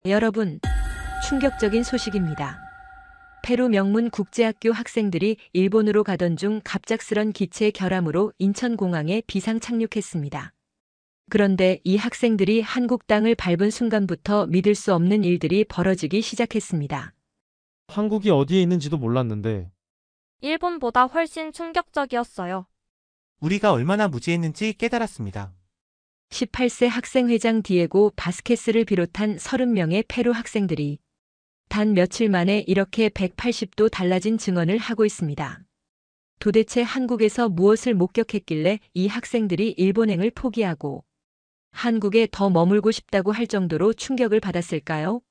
여러분, 충격적인 소식입니다. 페루 명문 국제학교 학생들이 일본으로 가던 중 갑작스런 기체 결함으로 인천공항에 비상 착륙했습니다. 그런데 이 학생들이 한국 땅을 밟은 순간부터 믿을 수 없는 일들이 벌어지기 시작했습니다. 한국이 어디에 있는지도 몰랐는데 일본보다 훨씬 충격적이었어요. 우리가 얼마나 무지했는지 깨달았습니다. 18세 학생회장 디에고 바스케스를 비롯한 30명의 페루 학생들이 단 며칠 만에 이렇게 180도 달라진 증언을 하고 있습니다. 도대체 한국에서 무엇을 목격했길래 이 학생들이 일본행을 포기하고 한국에 더 머물고 싶다고 할 정도로 충격을 받았을까요?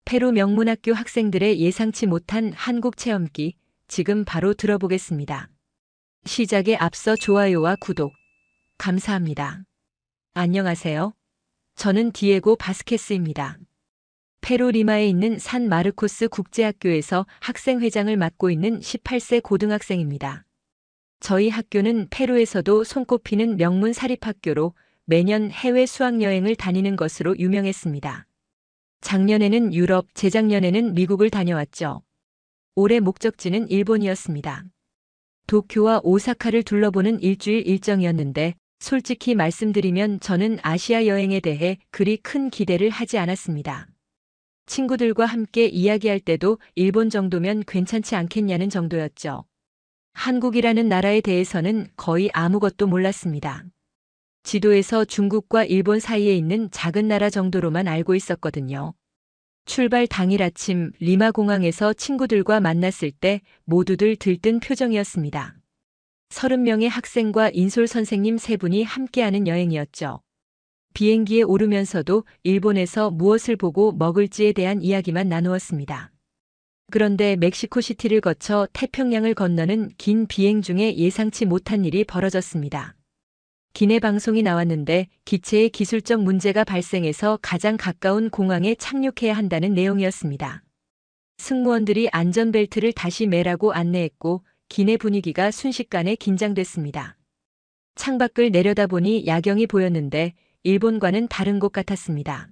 페루 명문학교 학생들의 예상치 못한 한국 체험기, 지금 바로 들어보겠습니다. 시작에 앞서 좋아요와 구독, 감사합니다. 안녕하세요. 저는 디에고 바스케스입니다. 페루 리마에 있는 산 마르코스 국제학교에서 학생회장을 맡고 있는 18세 고등학생입니다. 저희 학교는 페루에서도 손꼽히는 명문 사립학교로 매년 해외 수학여행을 다니는 것으로 유명했습니다. 작년에는 유럽, 재작년에는 미국을 다녀왔죠. 올해 목적지는 일본이었습니다. 도쿄와 오사카를 둘러보는 일주일 일정이었는데 솔직히 말씀드리면 저는 아시아 여행에 대해 그리 큰 기대를 하지 않았습니다. 친구들과 함께 이야기할 때도 일본 정도면 괜찮지 않겠냐는 정도였죠. 한국이라는 나라에 대해서는 거의 아무것도 몰랐습니다. 지도에서 중국과 일본 사이에 있는 작은 나라 정도로만 알고 있었거든요. 출발 당일 아침 리마 공항에서 친구들과 만났을 때 모두들 들뜬 표정이었습니다. 30명의 학생과 인솔 선생님 3분이 함께하는 여행이었죠. 비행기에 오르면서도 일본에서 무엇을 보고 먹을지에 대한 이야기만 나누었습니다. 그런데 멕시코시티를 거쳐 태평양을 건너는 긴 비행 중에 예상치 못한 일이 벌어졌습니다. 기내 방송이 나왔는데 기체에 기술적 문제가 발생해서 가장 가까운 공항에 착륙해야 한다는 내용이었습니다. 승무원들이 안전벨트를 다시 매라고 안내했고 기내 분위기가 순식간에 긴장됐습니다. 창밖을 내려다보니 야경이 보였는데 일본과는 다른 곳 같았습니다.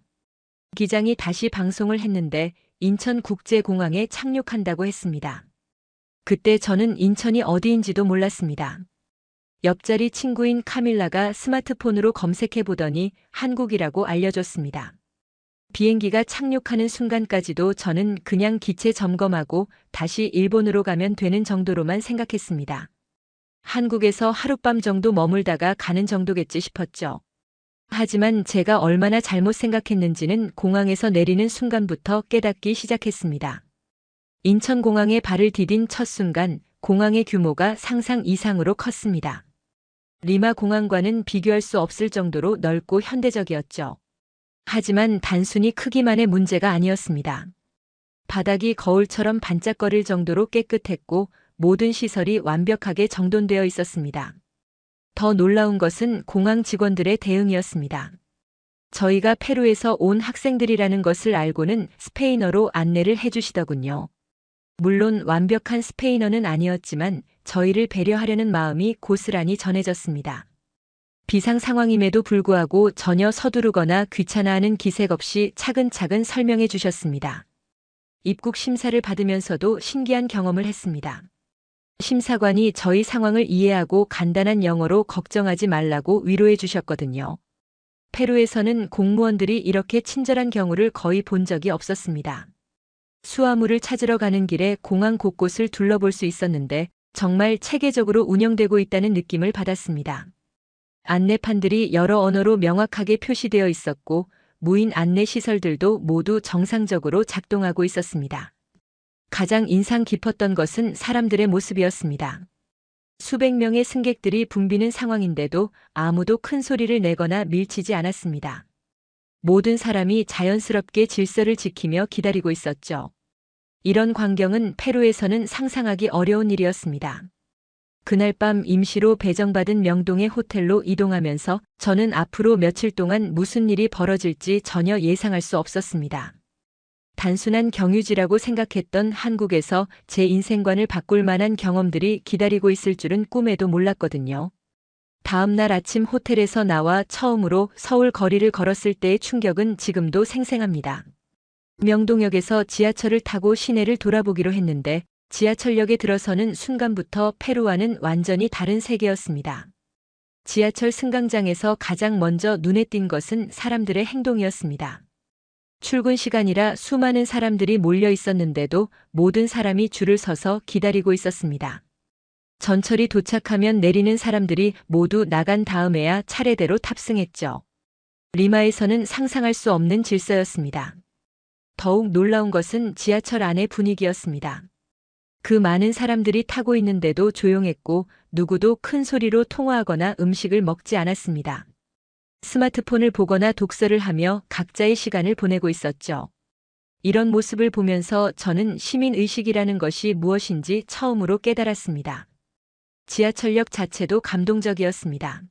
기장이 다시 방송을 했는데 인천국제공항에 착륙한다고 했습니다. 그때 저는 인천이 어디인지도 몰랐습니다. 옆자리 친구인 카밀라가 스마트폰으로 검색해 보더니 한국이라고 알려줬습니다. 비행기가 착륙하는 순간까지도 저는 그냥 기체 점검하고 다시 일본으로 가면 되는 정도로만 생각했습니다. 한국에서 하룻밤 정도 머물다가 가는 정도겠지 싶었죠. 하지만 제가 얼마나 잘못 생각했는지는 공항에서 내리는 순간부터 깨닫기 시작했습니다. 인천공항에 발을 디딘 첫 순간 공항의 규모가 상상 이상으로 컸습니다. 리마 공항과는 비교할 수 없을 정도로 넓고 현대적이었죠. 하지만 단순히 크기만의 문제가 아니었습니다. 바닥이 거울처럼 반짝거릴 정도로 깨끗했고 모든 시설이 완벽하게 정돈되어 있었습니다. 더 놀라운 것은 공항 직원들의 대응이었습니다. 저희가 페루에서 온 학생들이라는 것을 알고는 스페인어로 안내를 해주시더군요. 물론 완벽한 스페인어는 아니었지만 저희를 배려하려는 마음이 고스란히 전해졌습니다. 비상 상황임에도 불구하고 전혀 서두르거나 귀찮아하는 기색 없이 차근차근 설명해 주셨습니다. 입국 심사를 받으면서도 신기한 경험을 했습니다. 심사관이 저희 상황을 이해하고 간단한 영어로 걱정하지 말라고 위로해 주셨거든요. 페루에서는 공무원들이 이렇게 친절한 경우를 거의 본 적이 없었습니다. 수화물을 찾으러 가는 길에 공항 곳곳을 둘러볼 수 있었는데 정말 체계적으로 운영되고 있다는 느낌을 받았습니다. 안내판들이 여러 언어로 명확하게 표시되어 있었고 무인 안내 시설들도 모두 정상적으로 작동하고 있었습니다. 가장 인상 깊었던 것은 사람들의 모습이었습니다. 수백 명의 승객들이 붐비는 상황인데도 아무도 큰 소리를 내거나 밀치지 않았습니다. 모든 사람이 자연스럽게 질서를 지키며 기다리고 있었죠. 이런 광경은 페루에서는 상상하기 어려운 일이었습니다. 그날 밤 임시로 배정받은 명동의 호텔로 이동하면서 저는 앞으로 며칠 동안 무슨 일이 벌어질지 전혀 예상할 수 없었습니다. 단순한 경유지라고 생각했던 한국에서 제 인생관을 바꿀 만한 경험들이 기다리고 있을 줄은 꿈에도 몰랐거든요. 다음 날 아침 호텔에서 나와 처음으로 서울 거리를 걸었을 때의 충격은 지금도 생생합니다. 명동역에서 지하철을 타고 시내를 돌아보기로 했는데 지하철역에 들어서는 순간부터 페루와는 완전히 다른 세계였습니다. 지하철 승강장에서 가장 먼저 눈에 띈 것은 사람들의 행동이었습니다. 출근 시간이라 수많은 사람들이 몰려 있었는데도 모든 사람이 줄을 서서 기다리고 있었습니다. 전철이 도착하면 내리는 사람들이 모두 나간 다음에야 차례대로 탑승했죠. 리마에서는 상상할 수 없는 질서였습니다. 더욱 놀라운 것은 지하철 안의 분위기였습니다. 그 많은 사람들이 타고 있는데도 조용했고 누구도 큰 소리로 통화하거나 음식을 먹지 않았습니다. 스마트폰을 보거나 독서를 하며 각자의 시간을 보내고 있었죠. 이런 모습을 보면서 저는 시민의식이라는 것이 무엇인지 처음으로 깨달았습니다. 지하철역 자체도 감동적이었습니다.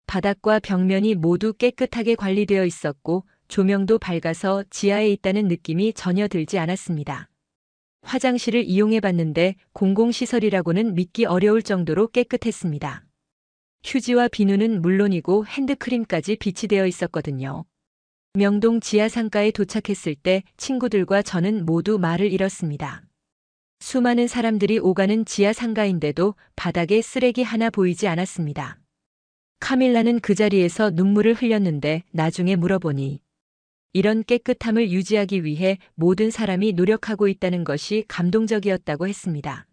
바닥과 벽면이 모두 깨끗하게 관리되어 있었고 조명도 밝아서 지하에 있다는 느낌이 전혀 들지 않았습니다. 화장실을 이용해 봤는데 공공시설이라고는 믿기 어려울 정도로 깨끗했습니다. 휴지와 비누는 물론이고 핸드크림까지 비치되어 있었거든요. 명동 지하상가에 도착했을 때 친구들과 저는 모두 말을 잃었습니다. 수많은 사람들이 오가는 지하상가인데도 바닥에 쓰레기 하나 보이지 않았습니다. 카밀라는 그 자리에서 눈물을 흘렸는데 나중에 물어보니 이런 깨끗함을 유지하기 위해 모든 사람이 노력하고 있다는 것이 감동적이었다고 했습니다.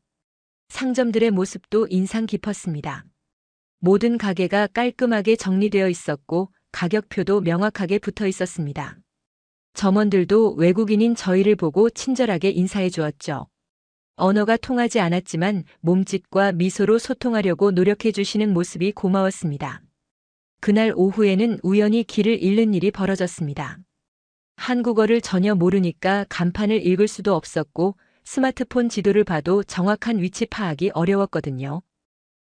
상점들의 모습도 인상 깊었습니다. 모든 가게가 깔끔하게 정리되어 있었고 가격표도 명확하게 붙어 있었습니다. 점원들도 외국인인 저희를 보고 친절하게 인사해 주었죠. 언어가 통하지 않았지만 몸짓과 미소로 소통하려고 노력해 주시는 모습이 고마웠습니다. 그날 오후에는 우연히 길을 잃는 일이 벌어졌습니다. 한국어를 전혀 모르니까 간판을 읽을 수도 없었고 스마트폰 지도를 봐도 정확한 위치 파악이 어려웠거든요.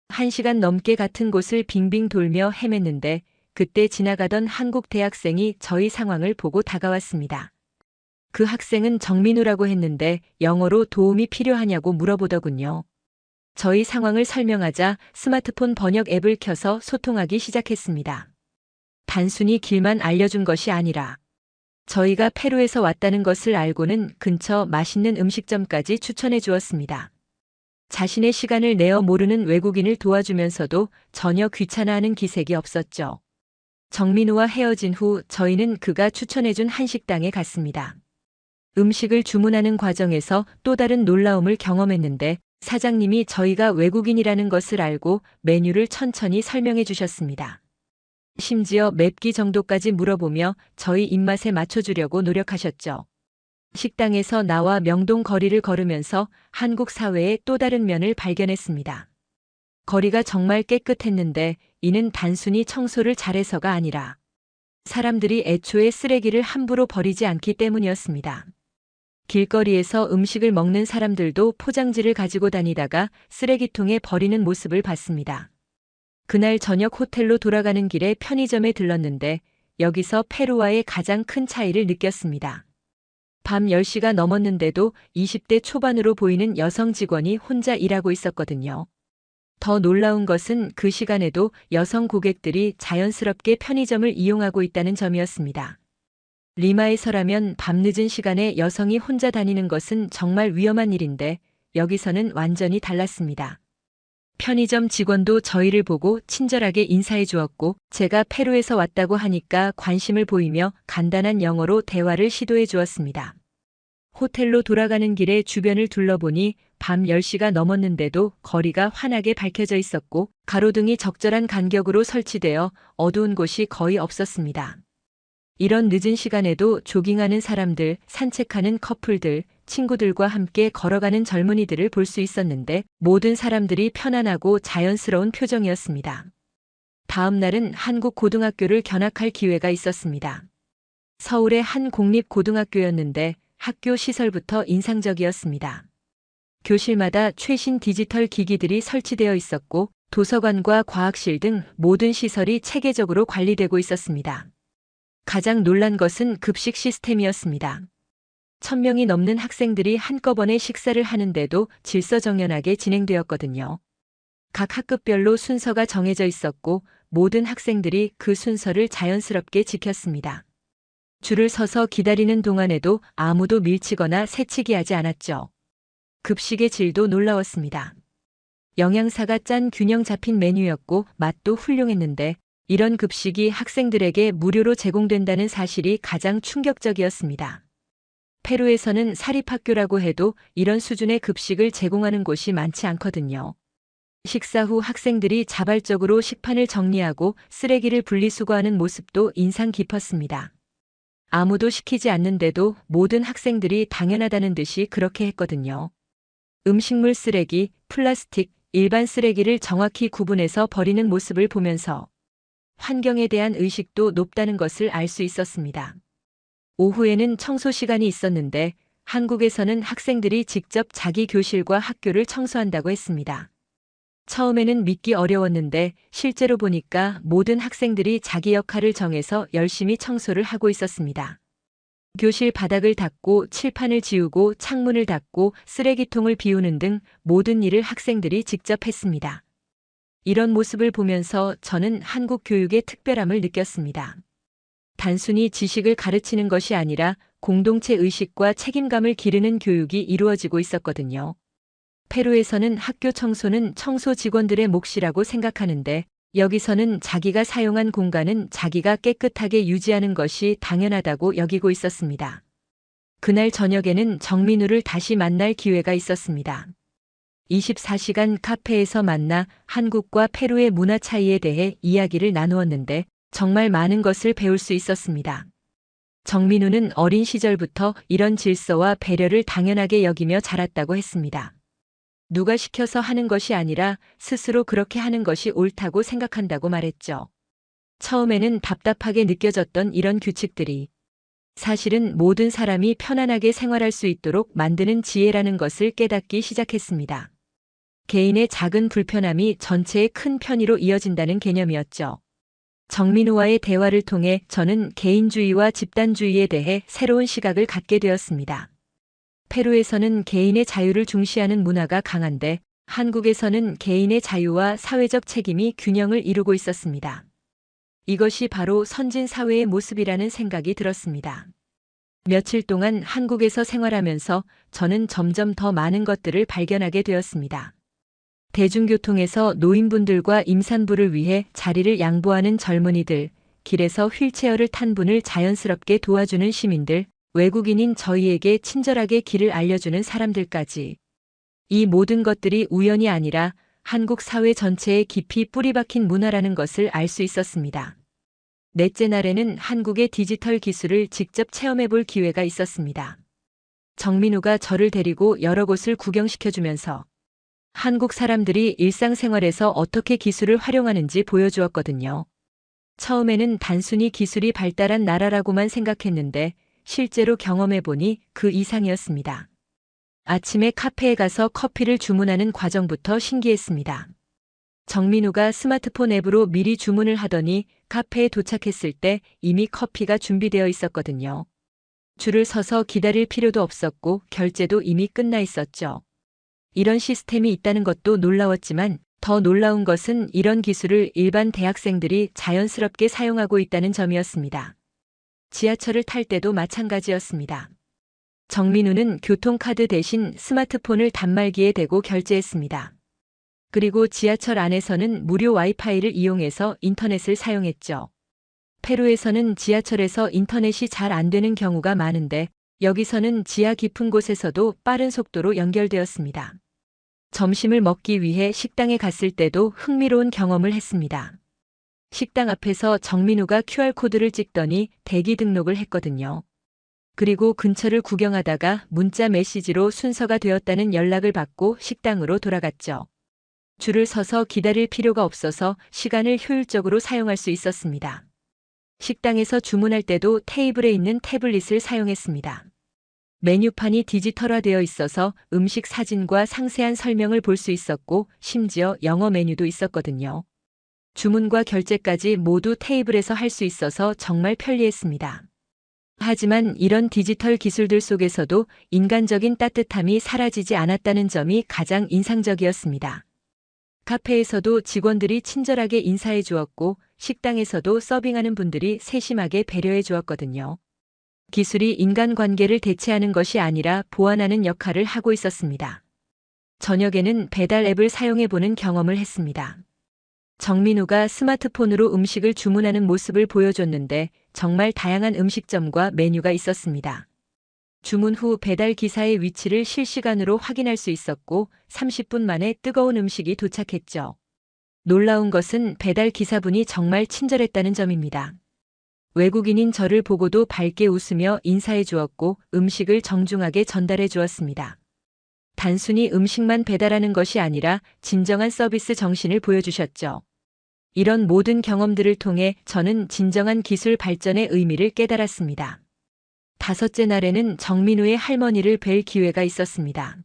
1시간 넘게 같은 곳을 빙빙 돌며 헤맸는데 그때 지나가던 한국 대학생이 저희 상황을 보고 다가왔습니다. 그 학생은 정민우라고 했는데 영어로 도움이 필요하냐고 물어보더군요. 저희 상황을 설명하자 스마트폰 번역 앱을 켜서 소통하기 시작했습니다. 단순히 길만 알려준 것이 아니라 저희가 페루에서 왔다는 것을 알고는 근처 맛있는 음식점까지 추천해 주었습니다. 자신의 시간을 내어 모르는 외국인을 도와주면서도 전혀 귀찮아하는 기색이 없었죠. 정민우와 헤어진 후 저희는 그가 추천해준 한식당에 갔습니다. 음식을 주문하는 과정에서 또 다른 놀라움을 경험했는데 사장님이 저희가 외국인이라는 것을 알고 메뉴를 천천히 설명해 주셨습니다. 심지어 맵기 정도까지 물어보며 저희 입맛에 맞춰주려고 노력하셨죠. 식당에서 나와 명동 거리를 걸으면서 한국 사회의 또 다른 면을 발견했습니다. 거리가 정말 깨끗했는데 이는 단순히 청소를 잘해서가 아니라 사람들이 애초에 쓰레기를 함부로 버리지 않기 때문이었습니다. 길거리에서 음식을 먹는 사람들도 포장지를 가지고 다니다가 쓰레기통에 버리는 모습을 봤습니다. 그날 저녁 호텔로 돌아가는 길에 편의점에 들렀는데 여기서 페루와의 가장 큰 차이를 느꼈습니다. 밤 10시가 넘었는데도 20대 초반으로 보이는 여성 직원이 혼자 일하고 있었거든요. 더 놀라운 것은 그 시간에도 여성 고객들이 자연스럽게 편의점을 이용하고 있다는 점이었습니다. 리마에서라면 밤늦은 시간에 여성이 혼자 다니는 것은 정말 위험한 일인데 여기서는 완전히 달랐습니다. 편의점 직원도 저희를 보고 친절하게 인사해 주었고 제가 페루에서 왔다고 하니까 관심을 보이며 간단한 영어로 대화를 시도해 주었습니다. 호텔로 돌아가는 길에 주변을 둘러보니 밤 10시가 넘었는데도 거리가 환하게 밝혀져 있었고 가로등이 적절한 간격으로 설치되어 어두운 곳이 거의 없었습니다. 이런 늦은 시간에도 조깅하는 사람들, 산책하는 커플들, 친구들과 함께 걸어가는 젊은이들을 볼 수 있었는데 모든 사람들이 편안하고 자연스러운 표정이었습니다. 다음 날은 한국 고등학교를 견학할 기회가 있었습니다. 서울의 한 공립고등학교였는데 학교 시설부터 인상적이었습니다. 교실마다 최신 디지털 기기들이 설치되어 있었고 도서관과 과학실 등 모든 시설이 체계적으로 관리되고 있었습니다. 가장 놀란 것은 급식 시스템이었습니다. 1000명이 넘는 학생들이 한꺼번에 식사를 하는데도 질서정연하게 진행되었거든요. 각 학급별로 순서가 정해져 있었고 모든 학생들이 그 순서를 자연스럽게 지켰습니다. 줄을 서서 기다리는 동안에도 아무도 밀치거나 새치기 하지 않았죠. 급식의 질도 놀라웠습니다. 영양사가 짠 균형 잡힌 메뉴였고 맛도 훌륭했는데 이런 급식이 학생들에게 무료로 제공된다는 사실이 가장 충격적이었습니다. 페루에서는 사립학교라고 해도 이런 수준의 급식을 제공하는 곳이 많지 않거든요. 식사 후 학생들이 자발적으로 식판을 정리하고 쓰레기를 분리수거하는 모습도 인상 깊었습니다. 아무도 시키지 않는데도 모든 학생들이 당연하다는 듯이 그렇게 했거든요. 음식물 쓰레기, 플라스틱, 일반 쓰레기를 정확히 구분해서 버리는 모습을 보면서 환경에 대한 의식도 높다는 것을 알 수 있었습니다. 오후에는 청소 시간이 있었는데 한국에서는 학생들이 직접 자기 교실과 학교를 청소한다고 했습니다. 처음에는 믿기 어려웠는데 실제로 보니까 모든 학생들이 자기 역할을 정해서 열심히 청소를 하고 있었습니다. 교실 바닥을 닦고 칠판을 지우고 창문을 닫고 쓰레기통을 비우는 등 모든 일을 학생들이 직접 했습니다. 이런 모습을 보면서 저는 한국 교육의 특별함을 느꼈습니다. 단순히 지식을 가르치는 것이 아니라 공동체 의식과 책임감을 기르는 교육이 이루어지고 있었거든요. 페루에서는 학교 청소는 청소 직원들의 몫이라고 생각하는데 여기서는 자기가 사용한 공간은 자기가 깨끗하게 유지하는 것이 당연하다고 여기고 있었습니다. 그날 저녁에는 정민우를 다시 만날 기회가 있었습니다. 24시간 카페에서 만나 한국과 페루의 문화 차이에 대해 이야기를 나누었는데 정말 많은 것을 배울 수 있었습니다. 정민우는 어린 시절부터 이런 질서와 배려를 당연하게 여기며 자랐다고 했습니다. 누가 시켜서 하는 것이 아니라 스스로 그렇게 하는 것이 옳다고 생각한다고 말했죠. 처음에는 답답하게 느껴졌던 이런 규칙들이 사실은 모든 사람이 편안하게 생활할 수 있도록 만드는 지혜라는 것을 깨닫기 시작했습니다. 개인의 작은 불편함이 전체의 큰 편의로 이어진다는 개념이었죠. 정민우와의 대화를 통해 저는 개인주의와 집단주의에 대해 새로운 시각을 갖게 되었습니다. 페루에서는 개인의 자유를 중시하는 문화가 강한데 한국에서는 개인의 자유와 사회적 책임이 균형을 이루고 있었습니다. 이것이 바로 선진 사회의 모습이라는 생각이 들었습니다. 며칠 동안 한국에서 생활하면서 저는 점점 더 많은 것들을 발견하게 되었습니다. 대중교통에서 노인분들과 임산부를 위해 자리를 양보하는 젊은이들, 길에서 휠체어를 탄 분을 자연스럽게 도와주는 시민들, 외국인인 저희에게 친절하게 길을 알려주는 사람들까지. 이 모든 것들이 우연이 아니라 한국 사회 전체에 깊이 뿌리박힌 문화라는 것을 알 수 있었습니다. 넷째 날에는 한국의 디지털 기술을 직접 체험해 볼 기회가 있었습니다. 정민우가 저를 데리고 여러 곳을 구경시켜주면서 한국 사람들이 일상생활에서 어떻게 기술을 활용하는지 보여주었거든요. 처음에는 단순히 기술이 발달한 나라라고만 생각했는데 실제로 경험해보니 그 이상이었습니다. 아침에 카페에 가서 커피를 주문하는 과정부터 신기했습니다. 정민우가 스마트폰 앱으로 미리 주문을 하더니 카페에 도착했을 때 이미 커피가 준비되어 있었거든요. 줄을 서서 기다릴 필요도 없었고 결제도 이미 끝나 있었죠. 이런 시스템이 있다는 것도 놀라웠지만 더 놀라운 것은 이런 기술을 일반 대학생들이 자연스럽게 사용하고 있다는 점이었습니다. 지하철을 탈 때도 마찬가지였습니다. 정민우는 교통카드 대신 스마트폰을 단말기에 대고 결제했습니다. 그리고 지하철 안에서는 무료 와이파이를 이용해서 인터넷을 사용했죠. 페루에서는 지하철에서 인터넷이 잘 안 되는 경우가 많은데 여기서는 지하 깊은 곳에서도 빠른 속도로 연결되었습니다. 점심을 먹기 위해 식당에 갔을 때도 흥미로운 경험을 했습니다. 식당 앞에서 정민우가 QR코드를 찍더니 대기 등록을 했거든요. 그리고 근처를 구경하다가 문자 메시지로 순서가 되었다는 연락을 받고 식당으로 돌아갔죠. 줄을 서서 기다릴 필요가 없어서 시간을 효율적으로 사용할 수 있었습니다. 식당에서 주문할 때도 테이블에 있는 태블릿을 사용했습니다. 메뉴판이 디지털화되어 있어서 음식 사진과 상세한 설명을 볼 수 있었고 심지어 영어 메뉴도 있었거든요. 주문과 결제까지 모두 테이블에서 할 수 있어서 정말 편리했습니다. 하지만 이런 디지털 기술들 속에서도 인간적인 따뜻함이 사라지지 않았다는 점이 가장 인상적이었습니다. 카페에서도 직원들이 친절하게 인사해 주었고 식당에서도 서빙하는 분들이 세심하게 배려해 주었거든요. 기술이 인간관계를 대체하는 것이 아니라 보완하는 역할을 하고 있었습니다. 저녁에는 배달 앱을 사용해보는 경험을 했습니다. 정민우가 스마트폰으로 음식을 주문하는 모습을 보여줬는데 정말 다양한 음식점과 메뉴가 있었습니다. 주문 후 배달 기사의 위치를 실시간으로 확인할 수 있었고 30분 만에 뜨거운 음식이 도착했죠. 놀라운 것은 배달 기사분이 정말 친절했다는 점입니다. 외국인인 저를 보고도 밝게 웃으며 인사해 주었고 음식을 정중하게 전달해 주었습니다. 단순히 음식만 배달하는 것이 아니라 진정한 서비스 정신을 보여주셨죠. 이런 모든 경험들을 통해 저는 진정한 기술 발전의 의미를 깨달았습니다. 다섯째 날에는 정민우의 할머니를 뵐 기회가 있었습니다.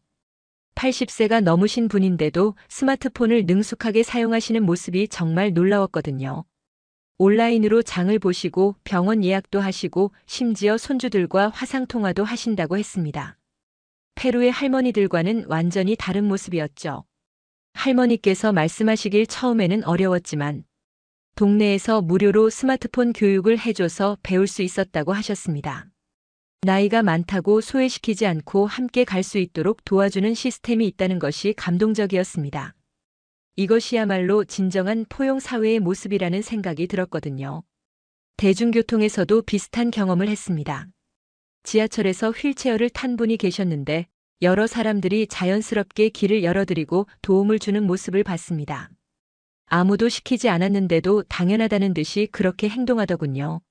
80세가 넘으신 분인데도 스마트폰을 능숙하게 사용하시는 모습이 정말 놀라웠거든요. 온라인으로 장을 보시고 병원 예약도 하시고 심지어 손주들과 화상통화도 하신다고 했습니다. 페루의 할머니들과는 완전히 다른 모습이었죠. 할머니께서 말씀하시길 처음에는 어려웠지만 동네에서 무료로 스마트폰 교육을 해줘서 배울 수 있었다고 하셨습니다. 나이가 많다고 소외시키지 않고 함께 갈 수 있도록 도와주는 시스템이 있다는 것이 감동적이었습니다. 이것이야말로 진정한 포용 사회의 모습이라는 생각이 들었거든요. 대중교통에서도 비슷한 경험을 했습니다. 지하철에서 휠체어를 탄 분이 계셨는데 여러 사람들이 자연스럽게 길을 열어드리고 도움을 주는 모습을 봤습니다. 아무도 시키지 않았는데도 당연하다는 듯이 그렇게 행동하더군요.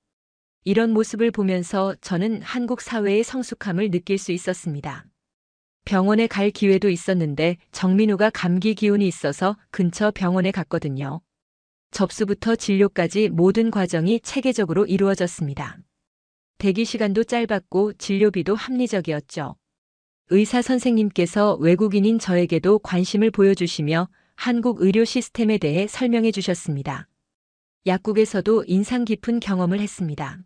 이런 모습을 보면서 저는 한국 사회의 성숙함을 느낄 수 있었습니다. 병원에 갈 기회도 있었는데 정민우가 감기 기운이 있어서 근처 병원에 갔거든요. 접수부터 진료까지 모든 과정이 체계적으로 이루어졌습니다. 대기 시간도 짧았고 진료비도 합리적이었죠. 의사 선생님께서 외국인인 저에게도 관심을 보여주시며 한국 의료 시스템에 대해 설명해 주셨습니다. 약국에서도 인상 깊은 경험을 했습니다.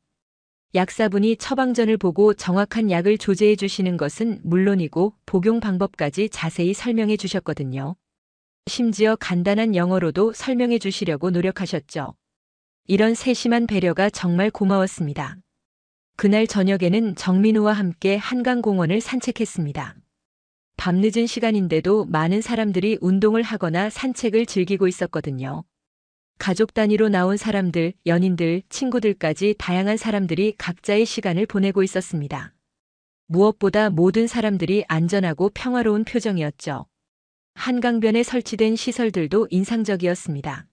약사분이 처방전을 보고 정확한 약을 조제해 주시는 것은 물론이고 복용 방법까지 자세히 설명해 주셨거든요. 심지어 간단한 영어로도 설명해 주시려고 노력하셨죠. 이런 세심한 배려가 정말 고마웠습니다. 그날 저녁에는 정민우와 함께 한강공원을 산책했습니다. 밤늦은 시간인데도 많은 사람들이 운동을 하거나 산책을 즐기고 있었거든요. 가족 단위로 나온 사람들, 연인들, 친구들까지 다양한 사람들이 각자의 시간을 보내고 있었습니다. 무엇보다 모든 사람들이 안전하고 평화로운 표정이었죠. 한강변에 설치된 시설들도 인상적이었습니다.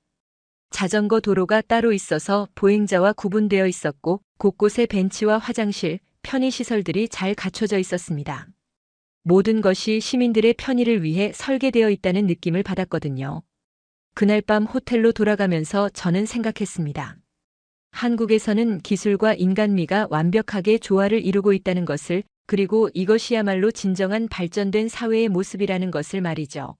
자전거 도로가 따로 있어서 보행자와 구분되어 있었고 곳곳에 벤치와 화장실, 편의시설들이 잘 갖춰져 있었습니다. 모든 것이 시민들의 편의를 위해 설계되어 있다는 느낌을 받았거든요. 그날 밤 호텔로 돌아가면서 저는 생각했습니다. 한국에서는 기술과 인간미가 완벽하게 조화를 이루고 있다는 것을, 그리고 이것이야말로 진정한 발전된 사회의 모습이라는 것을 말이죠.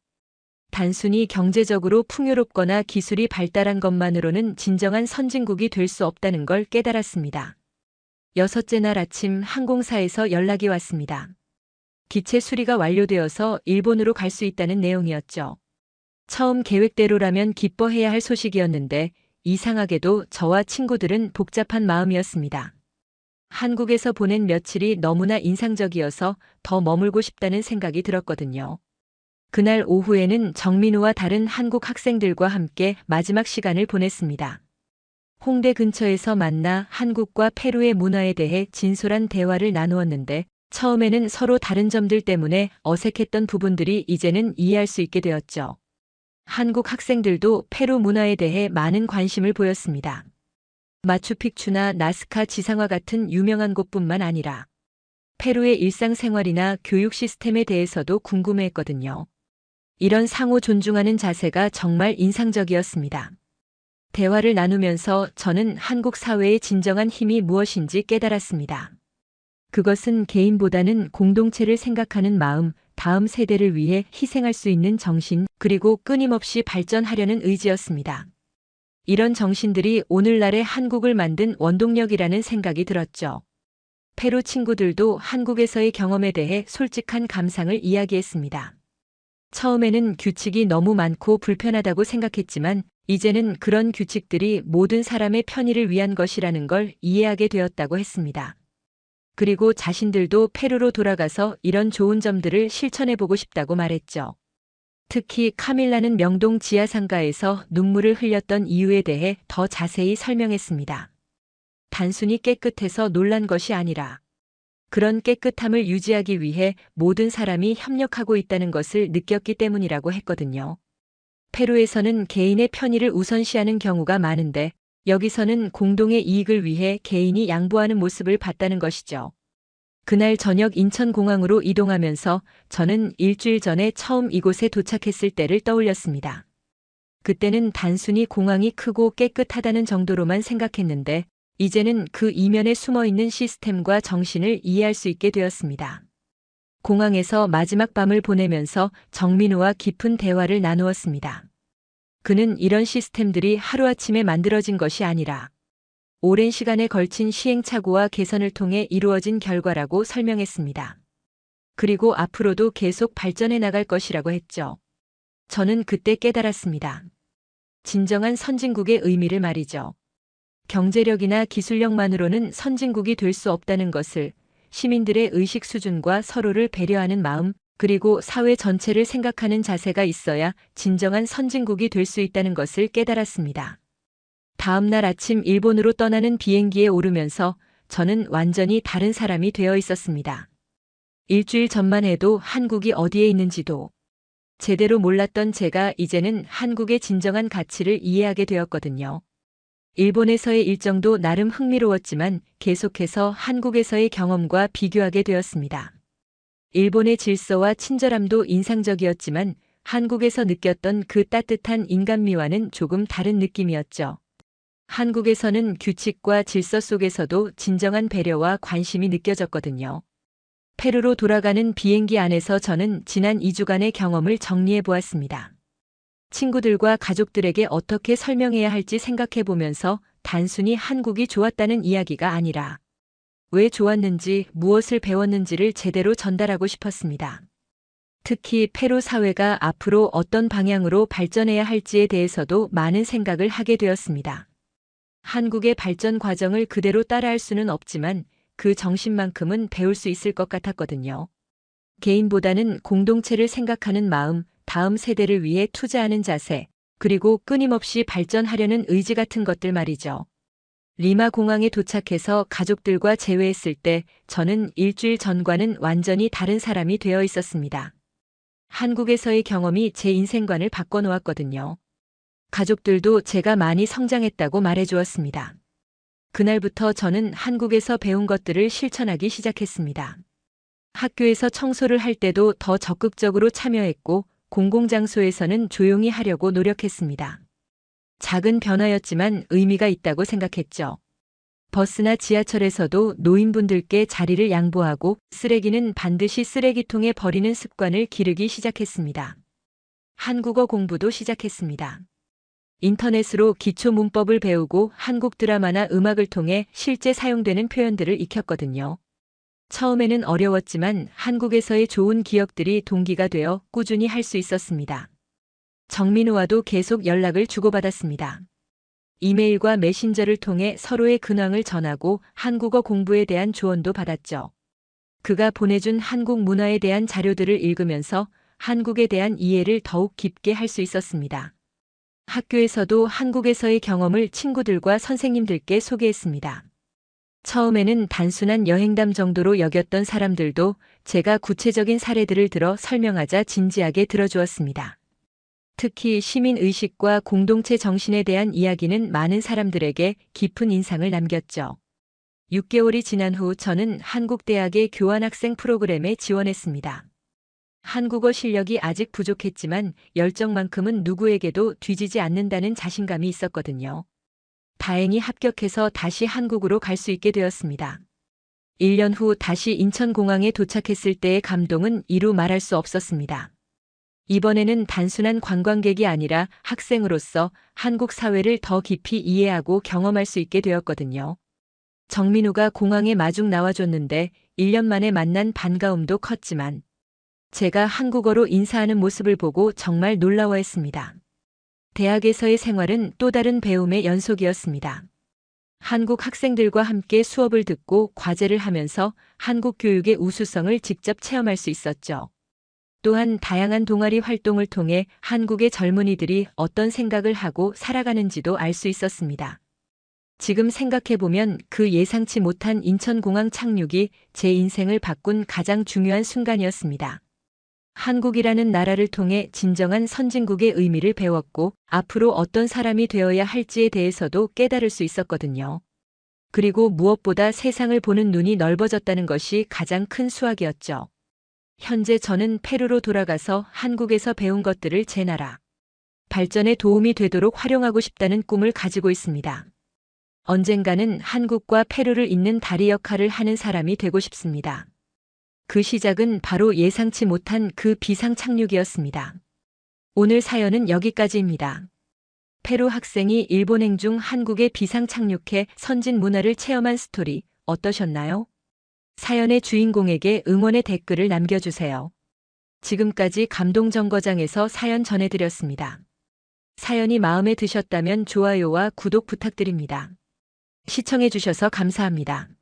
단순히 경제적으로 풍요롭거나 기술이 발달한 것만으로는 진정한 선진국이 될 수 없다는 걸 깨달았습니다. 여섯째 날 아침 항공사에서 연락이 왔습니다. 기체 수리가 완료되어서 일본으로 갈 수 있다는 내용이었죠. 처음 계획대로라면 기뻐해야 할 소식이었는데 이상하게도 저와 친구들은 복잡한 마음이었습니다. 한국에서 보낸 며칠이 너무나 인상적이어서 더 머물고 싶다는 생각이 들었거든요. 그날 오후에는 정민우와 다른 한국 학생들과 함께 마지막 시간을 보냈습니다. 홍대 근처에서 만나 한국과 페루의 문화에 대해 진솔한 대화를 나누었는데 처음에는 서로 다른 점들 때문에 어색했던 부분들이 이제는 이해할 수 있게 되었죠. 한국 학생들도 페루 문화에 대해 많은 관심을 보였습니다. 마추픽추나 나스카 지상화 같은 유명한 곳뿐만 아니라 페루의 일상생활이나 교육 시스템에 대해서도 궁금해했거든요. 이런 상호 존중하는 자세가 정말 인상적이었습니다. 대화를 나누면서 저는 한국 사회의 진정한 힘이 무엇인지 깨달았습니다. 그것은 개인보다는 공동체를 생각하는 마음, 다음 세대를 위해 희생할 수 있는 정신, 그리고 끊임없이 발전하려는 의지였습니다. 이런 정신들이 오늘날의 한국을 만든 원동력이라는 생각이 들었죠. 페루 친구들도 한국에서의 경험에 대해 솔직한 감상을 이야기했습니다. 처음에는 규칙이 너무 많고 불편하다고 생각했지만 이제는 그런 규칙들이 모든 사람의 편의를 위한 것이라는 걸 이해하게 되었다고 했습니다. 그리고 자신들도 페루로 돌아가서 이런 좋은 점들을 실천해보고 싶다고 말했죠. 특히 카밀라는 명동 지하상가에서 눈물을 흘렸던 이유에 대해 더 자세히 설명했습니다. 단순히 깨끗해서 놀란 것이 아니라 그런 깨끗함을 유지하기 위해 모든 사람이 협력하고 있다는 것을 느꼈기 때문이라고 했거든요. 페루에서는 개인의 편의를 우선시하는 경우가 많은데 여기서는 공동의 이익을 위해 개인이 양보하는 모습을 봤다는 것이죠. 그날 저녁 인천공항으로 이동하면서 저는 일주일 전에 처음 이곳에 도착했을 때를 떠올렸습니다. 그때는 단순히 공항이 크고 깨끗하다는 정도로만 생각했는데 이제는 그 이면에 숨어있는 시스템과 정신을 이해할 수 있게 되었습니다. 공항에서 마지막 밤을 보내면서 정민우와 깊은 대화를 나누었습니다. 그는 이런 시스템들이 하루아침에 만들어진 것이 아니라 오랜 시간에 걸친 시행착오와 개선을 통해 이루어진 결과라고 설명했습니다. 그리고 앞으로도 계속 발전해 나갈 것이라고 했죠. 저는 그때 깨달았습니다. 진정한 선진국의 의미를 말이죠. 경제력이나 기술력만으로는 선진국이 될 수 없다는 것을, 시민들의 의식 수준과 서로를 배려하는 마음, 그리고 사회 전체를 생각하는 자세가 있어야 진정한 선진국이 될 수 있다는 것을 깨달았습니다. 다음 날 아침 일본으로 떠나는 비행기에 오르면서 저는 완전히 다른 사람이 되어 있었습니다. 일주일 전만 해도 한국이 어디에 있는지도 제대로 몰랐던 제가 이제는 한국의 진정한 가치를 이해하게 되었거든요. 일본에서의 일정도 나름 흥미로웠지만 계속해서 한국에서의 경험과 비교하게 되었습니다. 일본의 질서와 친절함도 인상적이었지만 한국에서 느꼈던 그 따뜻한 인간미와는 조금 다른 느낌이었죠. 한국에서는 규칙과 질서 속에서도 진정한 배려와 관심이 느껴졌거든요. 페루로 돌아가는 비행기 안에서 저는 지난 2주간의 경험을 정리해 보았습니다. 친구들과 가족들에게 어떻게 설명해야 할지 생각해 보면서 단순히 한국이 좋았다는 이야기가 아니라 왜 좋았는지, 무엇을 배웠는지를 제대로 전달하고 싶었습니다. 특히 페루 사회가 앞으로 어떤 방향으로 발전해야 할지에 대해서도 많은 생각을 하게 되었습니다. 한국의 발전 과정을 그대로 따라할 수는 없지만 그 정신만큼은 배울 수 있을 것 같았거든요. 개인보다는 공동체를 생각하는 마음, 다음 세대를 위해 투자하는 자세, 그리고 끊임없이 발전하려는 의지 같은 것들 말이죠. 리마 공항에 도착해서 가족들과 재회했을 때 저는 일주일 전과는 완전히 다른 사람이 되어 있었습니다. 한국에서의 경험이 제 인생관을 바꿔놓았거든요. 가족들도 제가 많이 성장했다고 말해주었습니다. 그날부터 저는 한국에서 배운 것들을 실천하기 시작했습니다. 학교에서 청소를 할 때도 더 적극적으로 참여했고 공공장소에서는 조용히 하려고 노력했습니다. 작은 변화였지만 의미가 있다고 생각했죠. 버스나 지하철에서도 노인분들께 자리를 양보하고 쓰레기는 반드시 쓰레기통에 버리는 습관을 기르기 시작했습니다. 한국어 공부도 시작했습니다. 인터넷으로 기초 문법을 배우고 한국 드라마나 음악을 통해 실제 사용되는 표현들을 익혔거든요. 처음에는 어려웠지만 한국에서의 좋은 기억들이 동기가 되어 꾸준히 할 수 있었습니다. 정민우와도 계속 연락을 주고받았습니다. 이메일과 메신저를 통해 서로의 근황을 전하고 한국어 공부에 대한 조언도 받았죠. 그가 보내준 한국 문화에 대한 자료들을 읽으면서 한국에 대한 이해를 더욱 깊게 할 수 있었습니다. 학교에서도 한국에서의 경험을 친구들과 선생님들께 소개했습니다. 처음에는 단순한 여행담 정도로 여겼던 사람들도 제가 구체적인 사례들을 들어 설명하자 진지하게 들어주었습니다. 특히 시민의식과 공동체 정신에 대한 이야기는 많은 사람들에게 깊은 인상을 남겼죠. 6개월이 지난 후 저는 한국대학의 교환학생 프로그램에 지원했습니다. 한국어 실력이 아직 부족했지만 열정만큼은 누구에게도 뒤지지 않는다는 자신감이 있었거든요. 다행히 합격해서 다시 한국으로 갈 수 있게 되었습니다. 1년 후 다시 인천공항에 도착했을 때의 감동은 이루 말할 수 없었습니다. 이번에는 단순한 관광객이 아니라 학생으로서 한국 사회를 더 깊이 이해하고 경험할 수 있게 되었거든요. 정민우가 공항에 마중 나와줬는데 1년 만에 만난 반가움도 컸지만 제가 한국어로 인사하는 모습을 보고 정말 놀라워했습니다. 대학에서의 생활은 또 다른 배움의 연속이었습니다. 한국 학생들과 함께 수업을 듣고 과제를 하면서 한국 교육의 우수성을 직접 체험할 수 있었죠. 또한 다양한 동아리 활동을 통해 한국의 젊은이들이 어떤 생각을 하고 살아가는지도 알 수 있었습니다. 지금 생각해보면 그 예상치 못한 인천공항 착륙이 제 인생을 바꾼 가장 중요한 순간이었습니다. 한국이라는 나라를 통해 진정한 선진국의 의미를 배웠고 앞으로 어떤 사람이 되어야 할지에 대해서도 깨달을 수 있었거든요. 그리고 무엇보다 세상을 보는 눈이 넓어졌다는 것이 가장 큰 수확이었죠. 현재 저는 페루로 돌아가서 한국에서 배운 것들을 제 나라 발전에 도움이 되도록 활용하고 싶다는 꿈을 가지고 있습니다. 언젠가는 한국과 페루를 잇는 다리 역할을 하는 사람이 되고 싶습니다. 그 시작은 바로 예상치 못한 그 비상 착륙이었습니다. 오늘 사연은 여기까지입니다. 페루 학생이 일본행 중 한국에 비상 착륙해 선진 문화를 체험한 스토리 어떠셨나요? 사연의 주인공에게 응원의 댓글을 남겨주세요. 지금까지 감동정거장에서 사연 전해드렸습니다. 사연이 마음에 드셨다면 좋아요와 구독 부탁드립니다. 시청해주셔서 감사합니다.